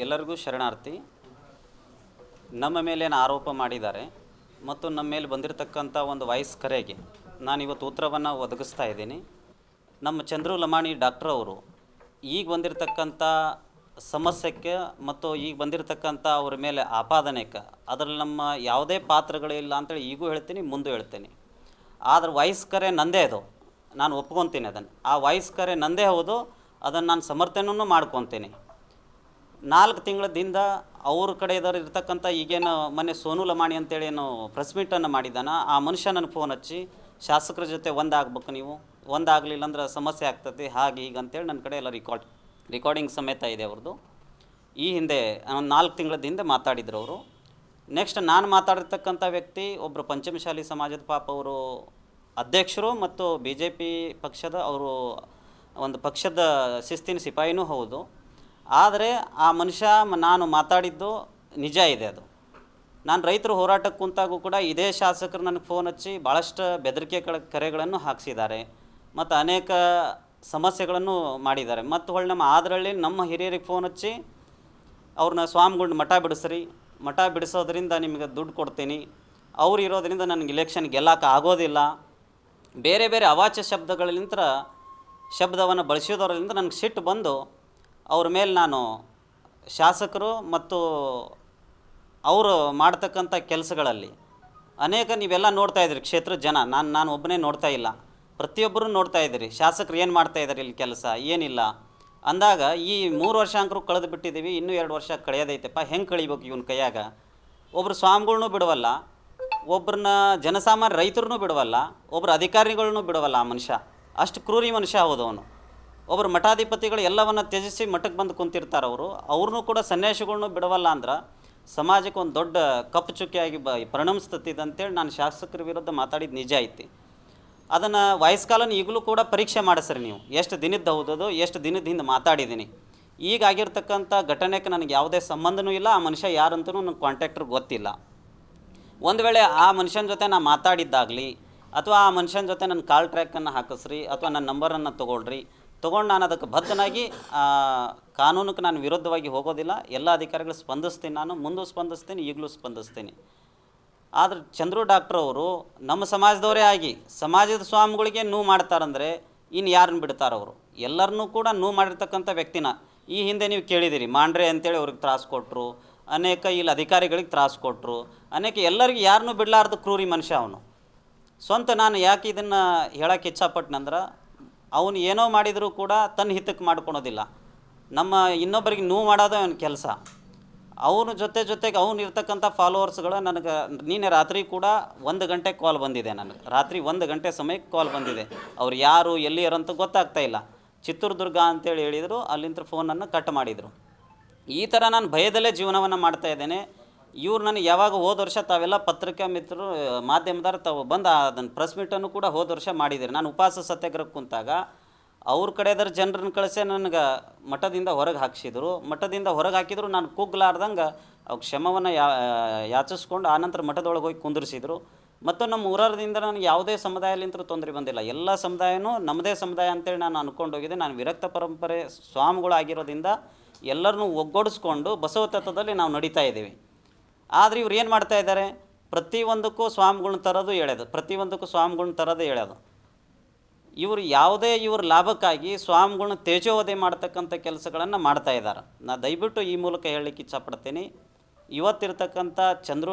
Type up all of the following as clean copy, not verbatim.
ಎಲ್ಲರಿಗೂ ಶರಣಾರ್ಥಿ. ನಮ್ಮ ಮೇಲೇನು ಆರೋಪ ಮಾಡಿದ್ದಾರೆ ಮತ್ತು ನಮ್ಮ ಮೇಲೆ ಬಂದಿರತಕ್ಕಂಥ ಒಂದು ವಾಯ್ಸ್ ಕರೆಗೆ ನಾನಿವತ್ತು ಉತ್ತರವನ್ನು ಒದಗಿಸ್ತಾ ಇದ್ದೀನಿ. ನಮ್ಮ ಚಂದ್ರು ಲಮಾಣಿ ಡಾಕ್ಟರ್ ಅವರು ಈಗ ಬಂದಿರತಕ್ಕಂಥ ಸಮಸ್ಯೆಗೆ ಮತ್ತು ಈಗ ಬಂದಿರತಕ್ಕಂಥ ಅವ್ರ ಮೇಲೆ ಆಪಾದನೆಗೆ ಅದರಲ್ಲಿ ನಮ್ಮ ಯಾವುದೇ ಪಾತ್ರಗಳಿಲ್ಲ ಅಂತೇಳಿ ಈಗೂ ಹೇಳ್ತೀನಿ, ಮುಂದೆ ಹೇಳ್ತೀನಿ. ಆದರೆ ವಾಯ್ಸ್ ಕರೆ ನಂದೇ ಅದು, ನಾನು ಒಪ್ಕೊತೀನಿ ಅದನ್ನು. ಆ ವಾಯ್ಸ್ ಕರೆ ನಂದೇ ಹೌದು, ಅದನ್ನು ನಾನು ಸಮರ್ಥನೆಯೂ ಮಾಡ್ಕೊತೀನಿ. 4 ತಿಂಗಳದಿಂದ ಅವ್ರ ಕಡೆ ಇರ್ತಕ್ಕಂಥ ಈಗೇನು ಮೊನ್ನೆ ಸೋನು ಲಮಾಣಿ ಅಂತೇಳಿ ಏನು ಪ್ರೆಸ್ ಮೀಟನ್ನು ಮಾಡಿದ್ದಾನ, ಆ ಮನುಷ್ಯ ನನಗೆ ಫೋನ್ ಹಚ್ಚಿ ಶಾಸಕರ ಜೊತೆ ಒಂದಾಗಬೇಕು, ನೀವು ಒಂದಾಗಲಿಲ್ಲ ಅಂದ್ರೆ ಸಮಸ್ಯೆ ಆಗ್ತದೆ, ಹಾಗೆ ಈಗ ಅಂತೇಳಿ ನನ್ನ ಕಡೆ ಎಲ್ಲ ರಿಕಾರ್ಡಿಂಗ್ ಸಮೇತ ಇದೆ ಅವ್ರದ್ದು. ಈ ಹಿಂದೆ 4 ತಿಂಗಳ ಹಿಂದೆ ಮಾತಾಡಿದ್ರು ಅವರು. ನೆಕ್ಸ್ಟ್ ನಾನು ಮಾತಾಡಿರ್ತಕ್ಕಂಥ ವ್ಯಕ್ತಿ ಒಬ್ಬರು ಪಂಚಮಶಾಲಿ ಸಮಾಜದ ಪಾಪ ಅವರು ಅಧ್ಯಕ್ಷರು ಮತ್ತು BJP ಪಕ್ಷದ ಅವರು ಒಂದು ಪಕ್ಷದ ಶಿಸ್ತಿನ ಸಿಪಾಯಿನೂ ಹೌದು. ಆದರೆ ಆ ಮನುಷ್ಯ ನಾನು ಮಾತಾಡಿದ್ದು ನಿಜ ಇದೆ. ಅದು ನಾನು ರೈತರು ಹೋರಾಟಕ್ಕೆ ಕುಂತಾಗೂ ಕೂಡ ಇದೇ ಶಾಸಕರು ನನಗೆ ಫೋನ್ ಹಚ್ಚಿ ಭಾಳಷ್ಟು ಬೆದರಿಕೆ ಕರೆಗಳನ್ನು ಹಾಕಿಸಿದ್ದಾರೆ ಮತ್ತು ಅನೇಕ ಸಮಸ್ಯೆಗಳನ್ನು ಮಾಡಿದ್ದಾರೆ. ಮತ್ತು ಹೊಳ್ಳಿ ನಮ್ಮ ಆದರಳ್ಳಿ ನಮ್ಮ ಹಿರಿಯರಿಗೆ ಫೋನ್ ಹಚ್ಚಿ ಅವ್ರನ್ನ ಸ್ವಾಮಿಗಳ್ನ ಮಠ ಬಿಡಿಸೋದ್ರಿಂದ ನಿಮಗೆ ದುಡ್ಡು ಕೊಡ್ತೀನಿ, ಅವ್ರು ಇರೋದರಿಂದ ನನಗೆ ಇಲೆಕ್ಷನ್ ಗೆಲ್ಲಕ್ಕೆ ಆಗೋದಿಲ್ಲ, ಬೇರೆ ಬೇರೆ ಅವಾಚ್ಯ ಶಬ್ದವನ್ನು ಬಳಸಿದವರಿಂದ ನನಗೆ ಸಿಟ್ಟು ಬಂದು ಅವ್ರ ಮೇಲೆ ನಾನು ಶಾಸಕರು ಮತ್ತು ಅವರು ಮಾಡ್ತಕ್ಕಂಥ ಕೆಲಸಗಳಲ್ಲಿ ಅನೇಕ ನೀವೆಲ್ಲ ನೋಡ್ತಾಯಿದ್ರಿ, ಕ್ಷೇತ್ರದ ಜನ, ನಾನು ಒಬ್ಬನೇ ನೋಡ್ತಾ ಇಲ್ಲ, ಪ್ರತಿಯೊಬ್ಬರೂ ನೋಡ್ತಾ ಇದ್ದೀರಿ ಶಾಸಕರು ಏನು ಮಾಡ್ತಾಯಿದ್ದಾರೆ ಇಲ್ಲಿ ಕೆಲಸ ಏನಿಲ್ಲ ಅಂದಾಗ ಈ 3 ವರ್ಷ ಅಂಕರು ಕಳೆದು ಬಿಟ್ಟಿದ್ದೀವಿ, ಇನ್ನೂ 2 ವರ್ಷ ಕಳೆಯೋದೈತೆಪ್ಪ, ಹೆಂಗೆ ಕಳಿಬೇಕು ಇವನ ಕೈಯಾಗ? ಒಬ್ಬರು ಸ್ವಾಮಿಗಳ್ನೂ ಬಿಡವಲ್ಲ, ಒಬ್ಬರನ್ನ ಜನಸಾಮಾನ್ಯ ರೈತರನ್ನೂ ಬಿಡವಲ್ಲ, ಒಬ್ಬರು ಅಧಿಕಾರಿಗಳನ್ನೂ ಬಿಡವಲ್ಲ. ಆ ಮನುಷ್ಯ ಅಷ್ಟು ಕ್ರೂರಿ ಮನುಷ್ಯ ಹೌದು ಅವನು. ಒಬ್ಬರು ಮಠಾಧಿಪತಿಗಳು ಎಲ್ಲವನ್ನು ತ್ಯಜಿಸಿ ಮಠಕ್ಕೆ ಬಂದು ಕುಂತಿರ್ತಾರೆ ಅವರು, ಅವ್ರನ್ನೂ ಕೂಡ ಸನ್ಯಾಸಿಗಳ್ನೂ ಬಿಡವಲ್ಲ ಅಂದ್ರೆ ಸಮಾಜಕ್ಕೆ ಒಂದು ದೊಡ್ಡ ಕಪ್ಪು ಚುಕ್ಕಿಯಾಗಿ ಪರಿಣಮಿಸ್ತತಿದೆ ಅಂತೇಳಿ ನಾನು ಶಾಸಕರ ವಿರುದ್ಧ ಮಾತಾಡಿದ್ದು ನಿಜ ಐತಿ. ಅದನ್ನು ವಾಯ್ಸ್ ಕಾಲನ್ನು ಈಗಲೂ ಕೂಡ ಪರೀಕ್ಷೆ ಮಾಡಿಸ್ರಿ ನೀವು, ಎಷ್ಟು ದಿನದ್ದು ಹೌದದು, ಎಷ್ಟು ದಿನದ ಹಿಂದೆ ಮಾತಾಡಿದ್ದೀನಿ. ಈಗ ಆಗಿರ್ತಕ್ಕಂಥ ಘಟನೆಗೆ ನನಗೆ ಯಾವುದೇ ಸಂಬಂಧನೂ ಇಲ್ಲ, ಆ ಮನುಷ್ಯ ಯಾರಂತೂ ನನಗೆ ಕಾಂಟ್ಯಾಕ್ಟ್ರಿಗೆ ಗೊತ್ತಿಲ್ಲ. ಒಂದು ವೇಳೆ ಆ ಮನುಷ್ಯನ ಜೊತೆ ನಾನು ಮಾತಾಡಿದ್ದಾಗಲಿ ಅಥವಾ ಆ ಮನುಷ್ಯನ ಜೊತೆ ನನ್ನ ಕಾಲ್ ಟ್ರ್ಯಾಕನ್ನು ಹಾಕಿಸ್ರಿ ಅಥವಾ ನನ್ನ ನಂಬರನ್ನು ತೊಗೊಂಡು ನಾನು ಅದಕ್ಕೆ ಬದ್ಧನಾಗಿ ಕಾನೂನಕ್ಕೆ ನಾನು ವಿರುದ್ಧವಾಗಿ ಹೋಗೋದಿಲ್ಲ. ಎಲ್ಲ ಅಧಿಕಾರಿಗಳು ಸ್ಪಂದಿಸ್ತೀನಿ, ನಾನು ಮುಂದೂ ಸ್ಪಂದಿಸ್ತೀನಿ, ಈಗಲೂ ಸ್ಪಂದಿಸ್ತೀನಿ. ಆದರೆ ಚಂದ್ರು ಡಾಕ್ಟ್ರ್ ಅವರು ನಮ್ಮ ಸಮಾಜದವರೇ ಆಗಿ ಸಮಾಜದ ಸ್ವಾಮಿಗಳಿಗೆ ನೋವು ಮಾಡ್ತಾರಂದರೆ ಇನ್ನು ಯಾರನ್ನು ಬಿಡ್ತಾರೆ? ಅವರು ಎಲ್ಲರನ್ನೂ ಕೂಡ ನೋವು ಮಾಡಿರ್ತಕ್ಕಂಥ ವ್ಯಕ್ತಿನ ಈ ಹಿಂದೆ ನೀವು ಕೇಳಿದಿರಿ, ಮಾಂಡ್ರೆ ಅಂತೇಳಿ ಅವ್ರಿಗೆ ತ್ರಾಸು ಕೊಟ್ಟರು, ಅನೇಕ ಇಲ್ಲಿ ಅಧಿಕಾರಿಗಳಿಗೆ ತ್ರಾಸು ಕೊಟ್ಟರು, ಅನೇಕ ಎಲ್ಲರಿಗೂ ಯಾರನ್ನೂ ಬಿಡಲಾರ್ದು ಕ್ರೂರಿ ಮನುಷ್ಯ ಅವನು. ಸ್ವಂತ ನಾನು ಯಾಕೆ ಇದನ್ನು ಹೇಳೋಕ್ಕೆ ಇಚ್ಛಪಟ್ಟನಂದ್ರೆ ಅವನು ಏನೋ ಮಾಡಿದರೂ ಕೂಡ ತನ್ನ ಹಿತಕ್ಕೆ ಮಾಡ್ಕೊಳೋದಿಲ್ಲ, ನಮ್ಮ ಇನ್ನೊಬ್ಬರಿಗೆ ನೋವು ಮಾಡೋದು ಅವನ ಕೆಲಸ. ಅವನ ಜೊತೆಗೆ ಅವನು ಇರ್ತಕ್ಕಂಥ ಫಾಲೋವರ್ಸ್ಗಳು ನನಗೆ ನೀನೆ ರಾತ್ರಿ ಕೂಡ 1 ಗಂಟೆ ಕಾಲ್ ಬಂದಿದೆ, ನನಗೆ ರಾತ್ರಿ 1 ಗಂಟೆ ಸಮಯಕ್ಕೆ ಕಾಲ್ ಬಂದಿದೆ. ಅವ್ರು ಯಾರು ಎಲ್ಲಿಯರಂತ ಗೊತ್ತಾಗ್ತಾಯಿಲ್ಲ, ಚಿತ್ರದುರ್ಗ ಅಂತೇಳಿ ಹೇಳಿದರು, ಅಲ್ಲಿಂದ ಫೋನನ್ನು ಕಟ್ ಮಾಡಿದರು. ಈ ಥರ ನಾನು ಭಯದಲ್ಲೇ ಜೀವನವನ್ನು ಮಾಡ್ತಾಯಿದ್ದೇನೆ. ಇವ್ರು ನನಗೆ ಯಾವಾಗ ಹೋದ ವರ್ಷ ತಾವೆಲ್ಲ ಪತ್ರಿಕಾ ಮಿತ್ರರು ಮಾಧ್ಯಮದಾರ ತಾವು ಬಂದು ಅದನ್ನು ಪ್ರೆಸ್ ಮೀಟನ್ನು ಕೂಡ ಹೋದ ವರ್ಷ ಮಾಡಿದ್ದೀರಿ. ನಾನು ಉಪವಾಸ ಸತ್ಯಾಗ್ರಹಕ್ಕೆ ಕುಂತಾಗ ಅವ್ರ ಕಡೆದರ ಜನರನ್ನು ಕಳಿಸೇ ನನಗೆ ಮಠದಿಂದ ಹೊರಗೆ ಹಾಕಿಸಿದ್ರು. ಮಠದಿಂದ ಹೊರಗೆ ಹಾಕಿದ್ರು, ನಾನು ಕುಗ್ಲಾರ್ದಂಗೆ ಅವ್ರು ಕ್ಷಮವನ್ನು ಯಾಚಿಸ್ಕೊಂಡು ಆನಂತರ ಮಠದೊಳಗೆ ಹೋಗಿ ಕುಂದಿರಿಸಿದ್ರು. ಮತ್ತು ನಮ್ಮ ಊರದಿಂದ ನನಗೆ ಯಾವುದೇ ಸಮುದಾಯಲಿಂತ ತೊಂದರೆ ಬಂದಿಲ್ಲ, ಎಲ್ಲ ಸಮುದಾಯನೂ ನಮ್ಮದೇ ಸಮುದಾಯ ಅಂತೇಳಿ ನಾನು ಅಂದ್ಕೊಂಡೋಗಿದ್ದೆ. ನಾನು ವಿರಕ್ತ ಪರಂಪರೆ ಸ್ವಾಮಿಗಳಾಗಿರೋದ್ರಿಂದ ಎಲ್ಲರನ್ನೂ ಒಗ್ಗೂಡಿಸ್ಕೊಂಡು ಬಸವ ತತ್ವದಲ್ಲಿ ನಾವು ನಡೀತಾ ಇದ್ದೀವಿ. ಆದರೆ ಇವ್ರು ಏನು ಮಾಡ್ತಾ ಇದ್ದಾರೆ? ಪ್ರತಿಯೊಂದಕ್ಕೂ ಸ್ವಾಮಿಗಳ್ನ ತರೋದು ಹೇಳ್ಯೋದು. ಇವರು ಯಾವುದೇ ಇವ್ರ ಲಾಭಕ್ಕಾಗಿ ಸ್ವಾಮಿಗಳ್ನ ತೇಜೋವಧೆ ಮಾಡ್ತಕ್ಕಂಥ ಕೆಲಸಗಳನ್ನು ಮಾಡ್ತಾ ಇದ್ದಾರೆ. ನಾನು ದಯವಿಟ್ಟು ಈ ಮೂಲಕ ಹೇಳಲಿಕ್ಕೆ ಇಚ್ಛಪಡ್ತೀನಿ, ಇವತ್ತಿರ್ತಕ್ಕಂಥ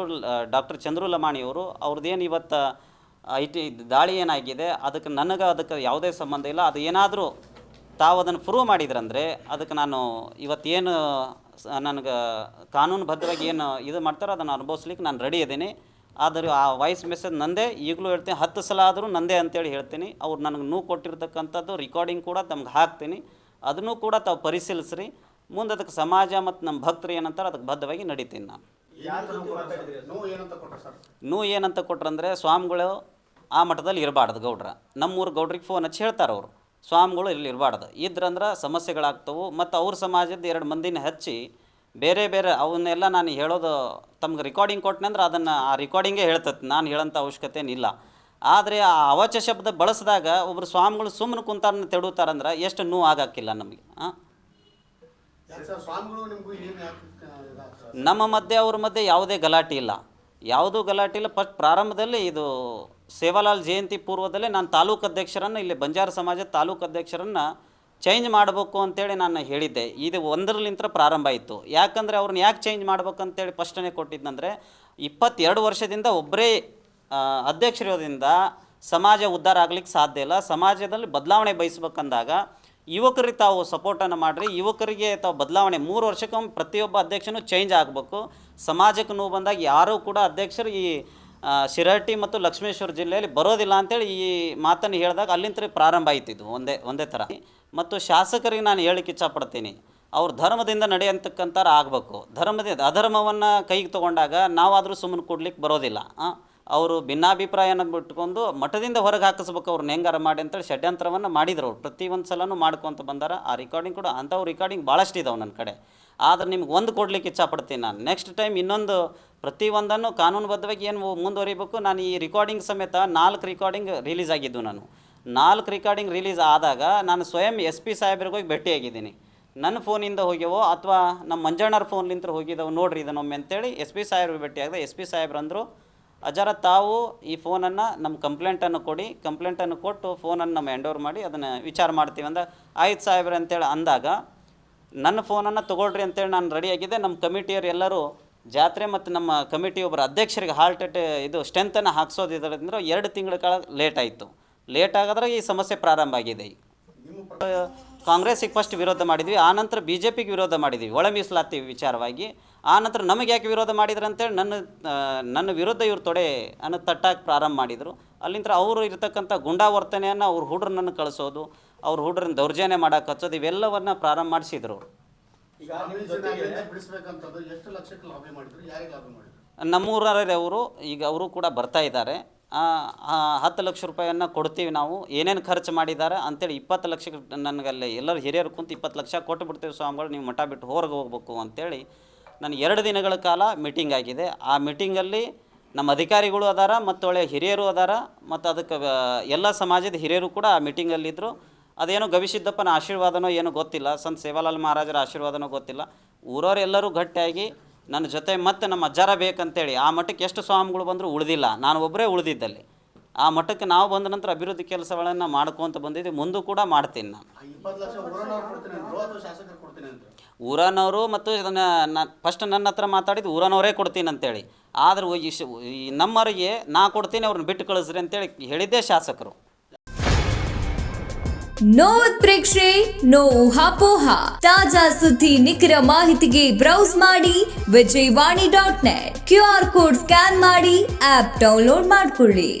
ಡಾಕ್ಟರ್ ಚಂದ್ರು ಲಮಾಣಿಯವರು ಅವ್ರದ್ದೇನು ಇವತ್ತು IT ದಾಳಿ ಏನಾಗಿದೆ ಅದಕ್ಕೆ ಯಾವುದೇ ಸಂಬಂಧ ಇಲ್ಲ. ಅದು ಏನಾದರೂ ತಾವು ಅದನ್ನು ಪ್ರೂವ್ ಮಾಡಿದ್ರಂದರೆ ಅದಕ್ಕೆ ನಾನು ಇವತ್ತೇನು ನನಗೆ ಕಾನೂನುಬದ್ಧವಾಗಿ ಏನು ಇದು ಮಾಡ್ತಾರೋ ಅದನ್ನು ಅನುಭವಿಸ್ಲಿಕ್ಕೆ ನಾನು ರೆಡಿ ಇದ್ದೀನಿ. ಆದರೆ ಆ ವಾಯ್ಸ್ ಮೆಸೇಜ್ ನಂದೇ, ಈಗಲೂ ಹೇಳ್ತೀನಿ, 10 ಸಲ ಆದರೂ ನಂದೇ ಅಂತೇಳಿ ಹೇಳ್ತೀನಿ. ಅವ್ರು ನನಗೆ ನೋವು ಕೊಟ್ಟಿರ್ತಕ್ಕಂಥದ್ದು ರಿಕಾರ್ಡಿಂಗ್ ಕೂಡ ತಮ್ಗೆ ಹಾಕ್ತೀನಿ, ಅದನ್ನು ಕೂಡ ತಾವು ಪರಿಶೀಲಿಸ್ರಿ. ಮುಂದೆ ಅದಕ್ಕೆ ಸಮಾಜ ಮತ್ತು ನಮ್ಮ ಭಕ್ತರು ಏನಂತಾರೆ ಅದಕ್ಕೆ ಬದ್ಧವಾಗಿ ನಡೀತೀನಿ ನಾನು. ನೋವು ಏನಂತ ಕೊಟ್ರಂದರೆ ಸ್ವಾಮಿಗಳು ಆ ಮಠದಲ್ಲಿ ಇರಬಾರ್ದು ಗೌಡ್ರ, ನಮ್ಮೂರು ಗೌಡ್ರಿಗೆ ಫೋನ್ ಹಚ್ಚಿ ಹೇಳ್ತಾರೆ ಅವರು, ಸ್ವಾಮಿಗಳು ಇಲ್ಲಿ ಇರಬಾರ್ದು, ಇದ್ರಂದ್ರೆ ಸಮಸ್ಯೆಗಳಾಗ್ತವೆ. ಮತ್ತು ಅವ್ರ ಸಮಾಜದ 2 ಮಂದಿನ ಹಚ್ಚಿ ಬೇರೆ ಅವನ್ನೆಲ್ಲ ನಾನು ಹೇಳೋದು ತಮ್ಗೆ ರಿಕಾರ್ಡಿಂಗ್ ಕೊಟ್ಟನೆ ಅಂದ್ರೆ ಅದನ್ನು ಆ ರಿಕಾರ್ಡಿಂಗೇ ಹೇಳ್ತದೆ, ನಾನು ಹೇಳೋಂಥ ಅವಶ್ಯಕತೆ ಏನಿಲ್ಲ. ಆದರೆ ಆ ಅವಾಚ್ಯ ಶಬ್ದ ಬಳಸಿದಾಗ ಒಬ್ಬರು ಸ್ವಾಮಿಗಳು ಸುಮ್ಮನೆ ಕುಂತಾರನ್ನ ತೆಡುತ್ತಾರಂದ್ರೆ ಎಷ್ಟು ನೋವು ಆಗಾಕಿಲ್ಲ ನಮಗೆ. ಸ್ವಾಮಿಗಳು ನಿಮಗೂ ಏನು ಯಾಕೆ ನಮ್ಮ ಮಧ್ಯೆ ಅವ್ರ ಮಧ್ಯೆ ಯಾವುದೇ ಗಲಾಟೆ ಇಲ್ಲ, ಯಾವುದೂ ಗಲಾಟೆ ಇಲ್ಲ. ಫಸ್ಟ್ ಪ್ರಾರಂಭದಲ್ಲಿ ಇದು ಸೇವಾಲಾಲ್ ಜಯಂತಿ ಪೂರ್ವದಲ್ಲೇ ನಾನು ತಾಲೂಕು ಅಧ್ಯಕ್ಷರನ್ನು, ಇಲ್ಲಿ ಬಂಜಾರ ಸಮಾಜದ ತಾಲೂಕು ಅಧ್ಯಕ್ಷರನ್ನು ಚೇಂಜ್ ಮಾಡಬೇಕು ಅಂತೇಳಿ ನಾನು ಹೇಳಿದ್ದೆ. ಇದು 1ರಿಂದ ಪ್ರಾರಂಭ ಆಯಿತು. ಯಾಕಂದರೆ ಅವ್ರನ್ನ ಯಾಕೆ ಚೇಂಜ್ ಮಾಡ್ಬೇಕಂತೇಳಿ ಫಸ್ಟನೇ ಕೊಟ್ಟಿದ್ದಂದರೆ 22 ವರ್ಷದಿಂದ ಒಬ್ಬರೇ ಅಧ್ಯಕ್ಷರಿರೋದ್ರಿಂದ ಸಮಾಜ ಉದ್ಧಾರ ಆಗ್ಲಿಕ್ಕೆ ಸಾಧ್ಯ ಇಲ್ಲ. ಸಮಾಜದಲ್ಲಿ ಬದಲಾವಣೆ ಬಯಸ್ಬೇಕಂದಾಗ ಯುವಕರಿಗೆ ತಾವು ಸಪೋರ್ಟನ್ನು ಮಾಡಿರಿ, ಯುವಕರಿಗೆ ತಾವು ಬದಲಾವಣೆ 3 ವರ್ಷಕ್ಕೊಮ್ಮೆ ಪ್ರತಿಯೊಬ್ಬ ಅಧ್ಯಕ್ಷನೂ ಚೇಂಜ್ ಆಗಬೇಕು. ಸಮಾಜಕ್ಕೆ ನೋವು ಬಂದಾಗ ಯಾರೂ ಕೂಡ ಅಧ್ಯಕ್ಷರು ಈ ಶಿರಹಟ್ಟಿ ಮತ್ತು ಲಕ್ಷ್ಮೇಶ್ವರ ಜಿಲ್ಲೆಯಲ್ಲಿ ಬರೋದಿಲ್ಲ ಅಂತೇಳಿ ಈ ಮಾತನ್ನು ಹೇಳಿದಾಗ ಅಲ್ಲಿಂದ ಪ್ರಾರಂಭ ಆಯ್ತಿದ್ದು ಒಂದೇ ಥರ. ಮತ್ತು ಶಾಸಕರಿಗೆ ನಾನು ಹೇಳಿಕ್ಕೆ ಇಚ್ಛಪಡ್ತೀನಿ, ಅವ್ರು ಧರ್ಮದಿಂದ ನಡೆಯಂತಕ್ಕಂಥವ್ರು ಆಗಬೇಕು. ಅಧರ್ಮವನ್ನು ಕೈಗೆ ತೊಗೊಂಡಾಗ ನಾವಾದರೂ ಸುಮ್ಮನೆ ಕೊಡ್ಲಿಕ್ಕೆ ಬರೋದಿಲ್ಲ. ಅವರು ಭಿನ್ನಾಭಿಪ್ರಾಯನ ಬಿಟ್ಕೊಂಡು ಮಠದಿಂದ ಹೊರಗೆ ಹಾಕಿಸ್ಬೇಕು ಅವ್ರನ್ನ ಹೆಂಗಾರ ಮಾಡಿ ಅಂತೇಳಿ ಷಡ್ಯಂತ್ರವನ್ನು ಮಾಡಿದ್ರು. ಅವ್ರು ಪ್ರತಿಯೊಂದು ಸಲನೂ ಮಾಡ್ಕೊತ ಬಂದಾರ. ಆ ರಿಕಾರ್ಡಿಂಗ್ ಕೂಡ ಅಂಥವು ರಿಕಾರ್ಡಿಂಗ್ ಭಾಳಷ್ಟು ಇದಾವೆ ನನ್ನ ಕಡೆ. ಆದರೆ ನಿಮ್ಗೆ ಒಂದು ಕೊಡ್ಲಿಕ್ಕೆ ಇಚ್ಛಪಡ್ತೀನಿ ನಾನು. ನೆಕ್ಸ್ಟ್ ಟೈಮ್ ಇನ್ನೊಂದು ಪ್ರತಿಯೊಂದನ್ನು ಕಾನೂನುಬದ್ಧವಾಗಿ ಏನು ಮುಂದುವರಿಬೇಕು. ನಾನು ಈ ರಿಕಾರ್ಡಿಂಗ್ ಸಮೇತ 4 ರಿಕಾರ್ಡಿಂಗ್ ರಿಲೀಸ್ ಆಗಿದ್ದು. ನಾನು 4 ರಿಕಾರ್ಡಿಂಗ್ ರಿಲೀಸ್ ಆದಾಗ ನಾನು ಸ್ವಯಂ SP ಸಾಹೇಬ್ರಿಗೆ ಹೋಗಿ ಭೇಟಿಯಾಗಿದ್ದೀನಿ. ನನ್ನ ಫೋನಿಂದ ಹೋಗ್ಯವೋ ಅಥವಾ ನಮ್ಮ ಮಂಜಣ್ಣರ ಫೋನ್ಲಿಂತ ಹೋಗಿದ್ದವು ನೋಡ್ರಿ ಇದನ್ನೊಮ್ಮೆ ಅಂತೇಳಿ SP ಸಾಹೇಬ್ರಿಗೆ ಭೇಟಿಯಾಗಿದೆ. SP ಸಾಹೇಬ್ರು ಅಂದರು, ಅಜರ ತಾವು ಈ ಫೋನನ್ನು ನಮ್ಮ ಕಂಪ್ಲೇಂಟನ್ನು ಕೊಡಿ, ಕಂಪ್ಲೇಂಟನ್ನು ಕೊಟ್ಟು ಫೋನನ್ನು ನಮ್ಮ ಹ್ಯಾಂಡ್ ಓವರ್ ಮಾಡಿ ಅದನ್ನು ವಿಚಾರ ಮಾಡ್ತೀವಿ ಅಂದ. ಆಯ್ತು ಸಾಹೇಬ್ರೆ ಅಂತೇಳಿ ಅಂದಾಗ ನನ್ನ ಫೋನನ್ನು ತೊಗೊಳ್ರಿ ಅಂತೇಳಿ ನಾನು ರೆಡಿಯಾಗಿದ್ದೆ. ನಮ್ಮ ಕಮಿಟಿಯವರು ಎಲ್ಲರೂ ಜಾತ್ರೆ ಮತ್ತು ನಮ್ಮ ಕಮಿಟಿ ಒಬ್ಬರ ಅಧ್ಯಕ್ಷರಿಗೆ ಇದು ಸ್ಟ್ರೆಂತನ್ನು ಹಾಕ್ಸೋದು ಇದರಿಂದ 2 ತಿಂಗಳ ಕಾಲ ಲೇಟ್ ಆಯಿತು. ಲೇಟ್ ಆಗಾದ್ರೆ ಈ ಸಮಸ್ಯೆ ಪ್ರಾರಂಭ ಆಗಿದೆ. ಕಾಂಗ್ರೆಸ್ಸಿಗೆ ಫಸ್ಟ್ ವಿರೋಧ ಮಾಡಿದ್ವಿ, ಆನಂತರ BJPಗೆ ವಿರೋಧ ಮಾಡಿದ್ವಿ ಒಳ ಮೀಸಲಾತಿ ವಿಚಾರವಾಗಿ. ಆನಂತರ ನಮಗೆ ಯಾಕೆ ವಿರೋಧ ಮಾಡಿದ್ರು ಅಂತೇಳಿ ನನ್ನ ವಿರುದ್ಧ ಇವ್ರು ತೊಡೆ ತಟ್ಟಾಗಿ ಪ್ರಾರಂಭ ಮಾಡಿದರು. ಅಲ್ಲಿಂದ ಅವರು ಇರತಕ್ಕಂಥ ಗುಂಡಾವರ್ತನೆಯನ್ನು ಅವ್ರ ಹುಡ್ರನ್ನು ಕಳಿಸೋದು, ಅವ್ರ ಹುಡ್ರನ್ನ ದೌರ್ಜನ್ಯ ಮಾಡೋಕೆ ಹಚ್ಚೋದು, ಇವೆಲ್ಲವನ್ನು ಪ್ರಾರಂಭ ಮಾಡಿಸಿದ್ರು. ನಮ್ಮೂರವರೇ ಅವರು ಈಗ ಅವರು ಕೂಡ ಬರ್ತಾ ಇದ್ದಾರೆ. 10 ಲಕ್ಷ ರೂಪಾಯಿಯನ್ನು ಕೊಡ್ತೀವಿ ನಾವು, ಏನೇನು ಖರ್ಚು ಮಾಡಿದ್ದಾರೆ ಅಂತೇಳಿ 20 ಲಕ್ಷಕ್ಕೆ ನನಗಲ್ಲಿ ಎಲ್ಲರೂ ಹಿರಿಯರು ಕುಂತು 20 ಲಕ್ಷ ಕೊಟ್ಟು ಬಿಡ್ತೀವಿ ಸ್ವಾಮಿಗಳು, ನೀವು ಮಠ ಬಿಟ್ಟು ಹೊರಗೆ ಹೋಗ್ಬೇಕು ಅಂತೇಳಿ ನನಗೆ 2 ದಿನಗಳ ಕಾಲ ಮೀಟಿಂಗ್ ಆಗಿದೆ. ಆ ಮೀಟಿಂಗಲ್ಲಿ ನಮ್ಮ ಅಧಿಕಾರಿಗಳು ಅದಾರ ಮತ್ತು ಒಳ್ಳೆಯ ಹಿರಿಯರು ಅದಾರ ಮತ್ತು ಅದಕ್ಕೆ ಎಲ್ಲ ಸಮಾಜದ ಹಿರಿಯರು ಕೂಡ ಆ ಮೀಟಿಂಗಲ್ಲಿದ್ದರು. ಅದೇನೋ ಗವಿಸಿದ್ದಪ್ಪನ ಆಶೀರ್ವಾದನೋ ಏನೋ ಗೊತ್ತಿಲ್ಲ, ಸಂತ ಸೇವಾಲಾಲ್ ಮಹಾರಾಜರ ಆಶೀರ್ವಾದನೋ ಗೊತ್ತಿಲ್ಲ. ಊರವರೆಲ್ಲರೂ ಗಟ್ಟಿಯಾಗಿ ನನ್ನ ಜೊತೆ ಮತ್ತೆ ನಮ್ಮ ಅಜ್ಜಾರ ಬೇಕಂತೇಳಿ ಆ ಮಠಕ್ಕೆ ಎಷ್ಟು ಸ್ವಾಮಿಗಳು ಬಂದರೂ ಉಳಿದಿಲ್ಲ, ನಾನು ಒಬ್ಬರೇ ಉಳಿದಿದ್ದಲ್ಲಿ. ಆ ಮಠಕ್ಕೆ ನಾವು ಬಂದ ನಂತರ ಅಭಿವೃದ್ಧಿ ಕೆಲಸಗಳನ್ನು ಮಾಡ್ಕೊತ ಬಂದಿದ್ದೀವಿ, ಮುಂದೂ ಕೂಡ ಮಾಡ್ತೀನಿ ನಾನು. ಊರನವರು ಮತ್ತು ಇದನ್ನು ಫಸ್ಟ್ ನನ್ನ ಹತ್ರ ಮಾತಾಡಿದ್ದು ಊರನವರೇ ಕೊಡ್ತೀನಿ ಅಂತೇಳಿ. ಆದ್ರೆ ನಮ್ಮವರಿಗೆ ನಾ ಕೊಡ್ತೀನಿ, ಅವ್ರನ್ನ ಬಿಟ್ಟು ಕಳಿಸ್ರಿ ಅಂತೇಳಿ ಹೇಳಿದ್ದೇ ಶಾಸಕರು. ನೋ ಉತ್ಪ್ರೇಕ್ಷೆ, ನೋ ಊಹಾಪೋಹ. ತಾಜಾ ಸುದ್ದಿ ನಿಖರ ಮಾಹಿತಿಗೆ ಬ್ರೌಸ್ ಮಾಡಿ vijayvani.net. QR ಕೋಡ್ ಸ್ಕ್ಯಾನ್ ಮಾಡಿ ಆಪ್ ಡೌನ್ಲೋಡ್ ಮಾಡಿಕೊಳ್ಳಿ.